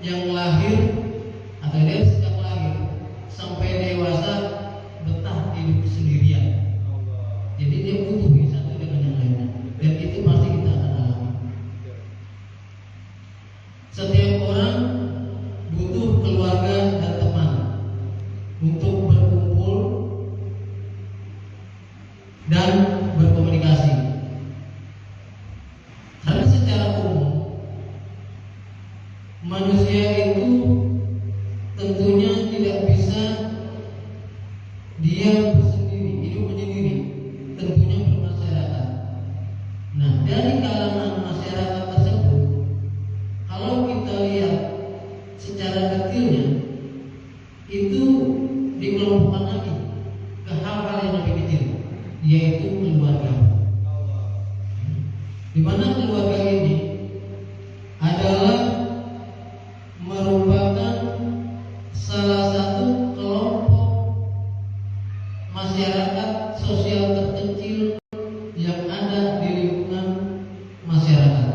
yang lahir atau dia sejak lahir sampai dewasa betah hidup sendirian. Jadi dia butuh satu dengan yang lainnya, dan itu pasti kita akan alami. Setiap orang butuh keluarga dan teman untuk berkumpul dan berkomunikasi. Karena secara umum manusia itu tentunya tidak bisa dia bersendiri, hidup menyendiri, tentunya bermasyarakat. Nah, dari kalangan masyarakat tersebut, kalau kita lihat secara detailnya, itu dikelompokkan lagi ke hal-hal yang lebih kecil, yaitu keluarga. Di mana keluarga ini adalah merupakan salah satu kelompok masyarakat sosial terkecil yang ada di lingkungan masyarakat.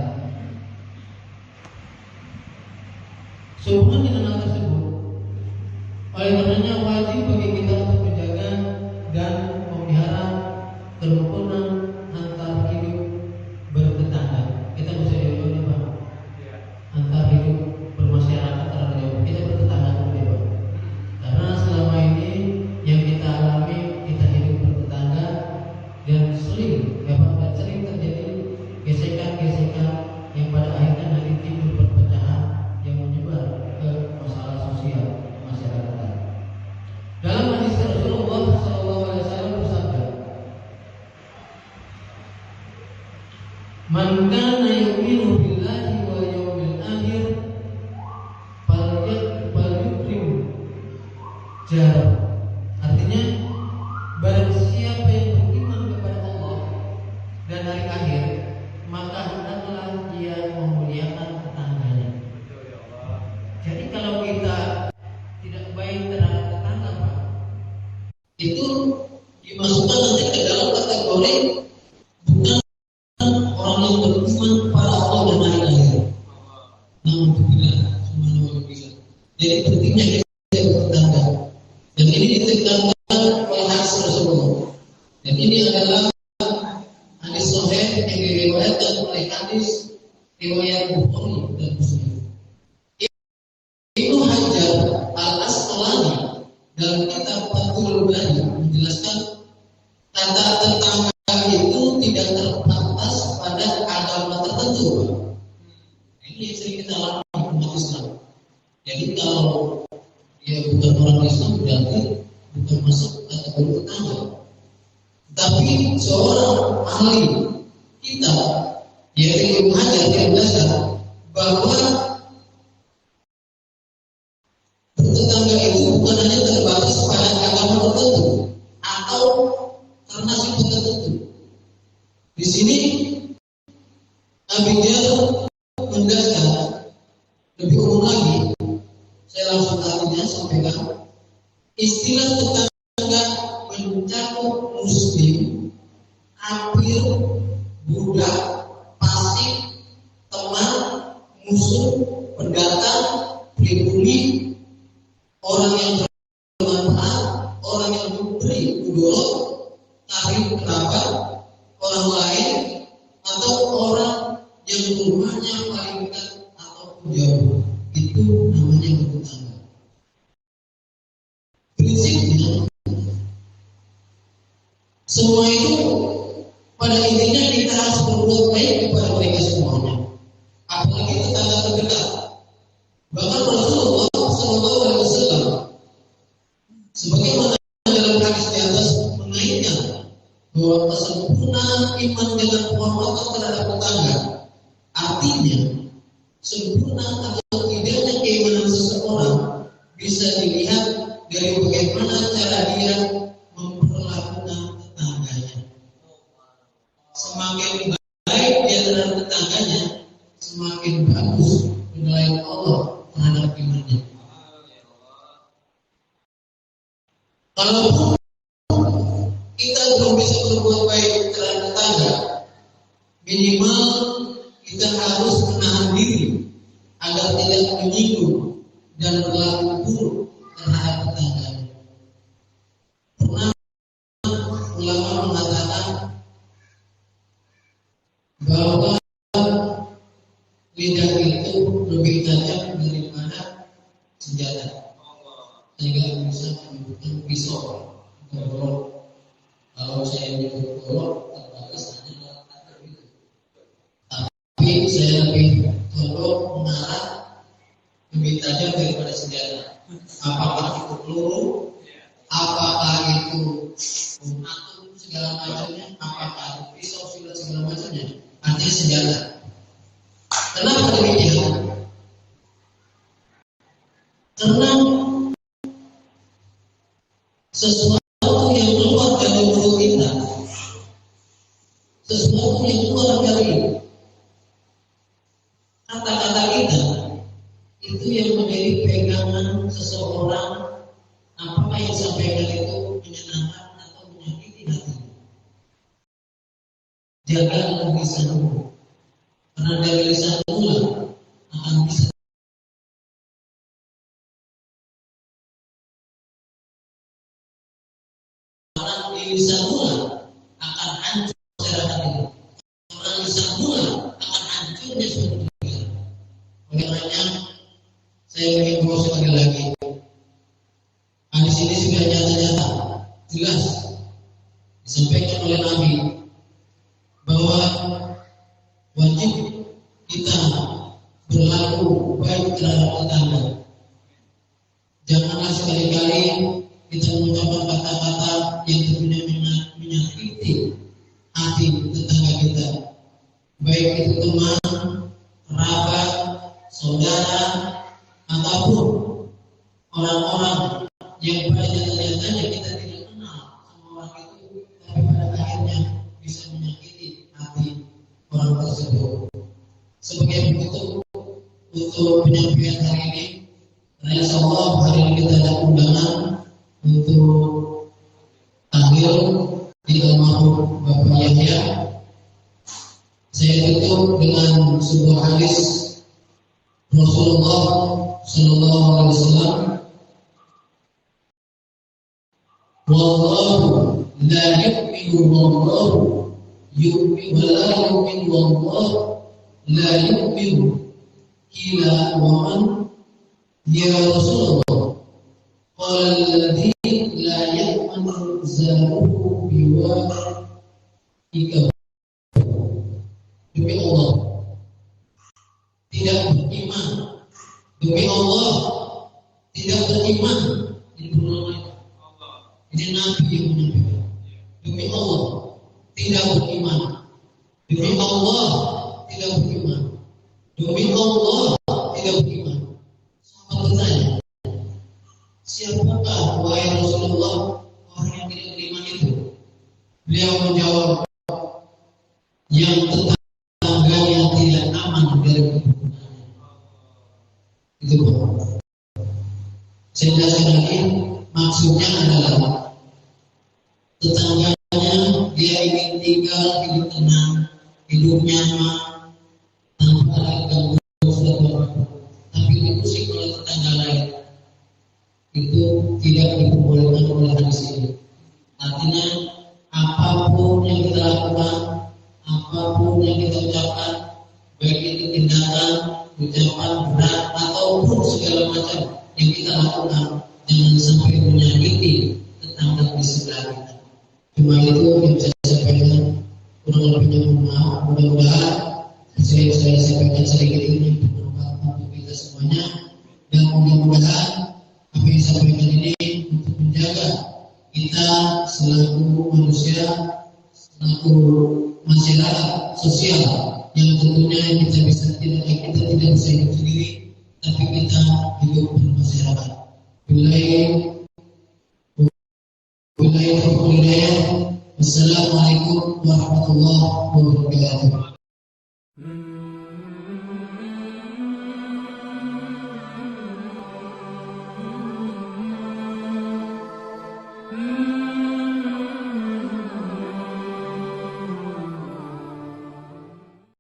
Sehubungan dengan hal tersebut, oleh karenanya wajib bagi kita untuk menjaga dan memelihara kerukunan antar hidup bertetangga. Kita bisa diulangi, Pak. Antar hidup bermasyarakat terhadap kita bertetangga dulu, ya, Pak. Karena selama ini yang kita alami, kita hidup bertetangga dan sering terjadi gesekan-gesekan yang pada akhirnya nanti timbul perpecahan yang menyebar ke masalah sosial masyarakat. Dalam hadis Rasulullah SAW bersabda, "Man kana yu'minu billahi wal yawmil akhir falyukrim jarah." Artinya, barang siapa yang beriman kepada Allah dan hari akhir, maka hendaklah dia memuliakan tetangganya. Jadi kalau kita tidak baik terhadap tetangga, Pak, itu dimasukkan nanti ke dalam kategori bukan orang yang beriman pada Allah dan hari akhir. Namun tidak. Jadi pentingnya kita bertetangga. Dan ini ditekankan oleh hadis Rasulullah. Dan ini adalah hadis sahih yang diriwayatkan oleh hadis riwayat Bukhari dan Muslim. Ibnu Hajar Al-Asqalani dalam kitab Fathul Bari menjelaskan kata tetangga itu tidak terbatas pada agama tertentu. Ini yang sering kita alami umat Islam. Jadi kalau dia bukan orang Islam berarti bukan masuk kategori tetangga. Tapi seorang ahli kita, yaitu Ibnu Hajar, menjelaskan bahwa bertetangga itu bukan hanya terbatas pada agama tertentu atau karena sifat tertentu. Di sini Abidal menjelaskan lebih umum lagi. Saya langsung artinya sampaikan, istilah tetangga mencakup muslim, kafir, budak, fasik, teman, musuh, pendatang, pribumi, orang yang bermanfaat, orang yang memberi mudarat, karib kerabat, orang lain, atau orang yang rumahnya paling dekat atau jauh. Itu namanya bertetangga. Prinsipnya semua itu pada intinya kita harus berbuat baik kepada mereka semuanya, apalagi tetangga terdekat. Bahkan Rasulullah SAW sebagaimana dalam hadis di atas mengaitkan bahwa kesempurnaan iman dengan penghormatan terhadap tetangga, artinya sempurna atau tidaknya keimanan seseorang bisa dilihat dari bagaimana cara dia memperlakukan tetangganya. Semakin baik dia terhadap tetangganya, semakin bagus penilaian Allah terhadap imannya. Kalaupun kita belum bisa berbuat baik terhadap tetangga, minimal kita harus menahan diri agar tidak menyinggung dan berlaku buruk terhadap tetangganya. Pernah ulama mengatakan bahwa lidah itu lebih tajam daripada senjata, sehingga bisa menyebutkan pisau atau golok. Kalau saya menyebut golok, terbatas hanya kata itu. Tapi saya lebih condong mengarah lebih tajam daripada senjata. Apakah itu peluru, apakah itu atom segala macamnya, apakah itu pisau segala macamnya, artinya senjata. Kenapa demikian? Karena sesuatu yang keluar dari mulut kita, sesuatu yang keluar dari kata-kata kita, itu yang menjadi pegangan seseorang. Apakah yang disampaikan itu menyenangkan atau menyakiti hati? Jaga lisanmu, karena dari lisanmu lah akan bisa lisan mula akan hancur masyarakat ini. Orang lisan mula akan hancurnya suatu negara. Oleh karenanya saya mengimbau sekali lagi. Hadis ini sudah nyata-nyata, jelas disampaikan oleh Nabi bahwa wajib kita berlaku baik terhadap tetangga. Janganlah sekali-kali kita mengucapkan kata-kata yang tentunya menyakiti hati tetangga kita, baik itu teman, kerabat, saudara, ataupun orang-orang yang pada nyata-nyatanya kita tidak kenal sama orang itu, tapi pada akhirnya bisa menyakiti hati orang tersebut. Sebagai begitu untuk penyampaian hari ini, insyaallah hari ini kita ada undangan untuk tahlil di almarhum Bapak Yahya. Saya tutup dengan sebuah hadis Rasulullah Sallallahu Alaihi Wasallam. Wallahu la yu'minu wallahu yu'minu wa la yu'minu wallahu la yu'minu kila wa man ya Rasulullah qala alladhi la ya'manu zaruhu biwa'ika. Demi Allah tidak beriman, demi Allah tidak beriman. Ini berulang lagi, ini Nabi yang menyampaikan. Demi Allah tidak beriman, demi Allah tidak beriman, demi Allah tidak beriman. Sahabat bertanya, siapakah wahai Rasulullah orang yang tidak beriman itu? Beliau menjawab, yang tetangganya tidak aman dari keburukannya. Itu Pak. Saya jelaskan lagi, maksudnya adalah tetangganya dia ingin tinggal hidup tenang, hidup nyaman, tanpa ada gangguan suatu apapun, tapi diusik oleh tetangga lain. Itu tidak diperbolehkan oleh hadis ini. Artinya apapun yang kita lakukan, apapun yang kita ucapkan, baik itu tindakan, ucapan berat ataupun segala macam yang kita lakukan, jangan sampai menyakiti tetangga di sebelah kita. Cuma itu yang bisa saya sampaikan. Kurang lebihnya mohon maaf. Mudah-mudahan saya sampaikan sedikit ini bermanfaat untuk kita semuanya, dan mudah-mudahan apa yang saya sampaikan ini untuk menjaga kita selaku manusia, selaku masyarakat sosial yang tentunya kita tidak bisa hidup sendiri, tapi kita hidup bermasyarakat. Wassalamualaikum warahmatullahi wabarakatuh.